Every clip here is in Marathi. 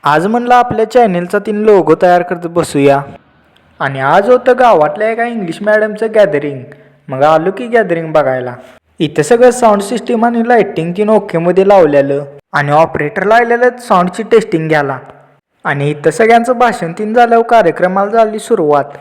आज म्हणलं आपल्या चॅनेलचा 3 लोगो तयार करत बसूया. आणि आज होतं गावातल्या एका इंग्लिश मॅडमचं गॅदरिंग. मग आलो की गॅदरिंग बघायला. इथं सगळं साऊंड सिस्टीम आणि लाइटिंग 3 ओकेमध्ये लावलेलं आणि ऑपरेटरला आलेलं साऊंडची टेस्टिंग घ्यायला. आणि इथं सगळ्यांचं भाषण 3 झाल्यावर कार्यक्रमाला झाली सुरुवात.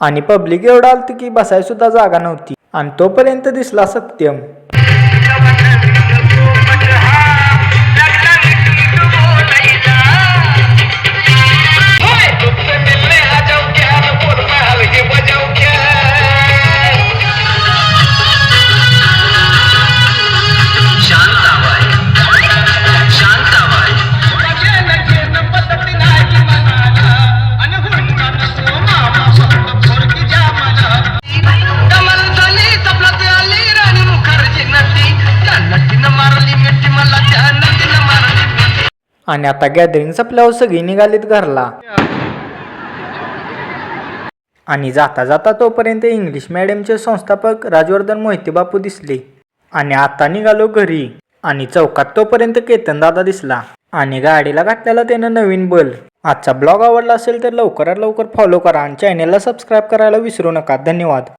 आणि पब्लिक एवढं आलतं की बसाय सुद्धा जागा नव्हती. आणि तोपर्यंत दिसला सत्यम. आणि आता गॅदरिंग संपल्यावर सगळी निघालीत घरला. आणि जाता जाता तोपर्यंत इंग्लिश मॅडमचे संस्थापक राजवर्धन मोहिते बापू दिसले. आणि आता निघालो घरी. आणि चौकात तोपर्यंत केतन दादा दिसला. आणि गाडीला घातलेला त्यानं नवीन बल. आजचा ब्लॉग आवडला असेल तर लवकरात लवकर फॉलो करा आणि चॅनेलला सबस्क्राईब करायला विसरू नका. धन्यवाद.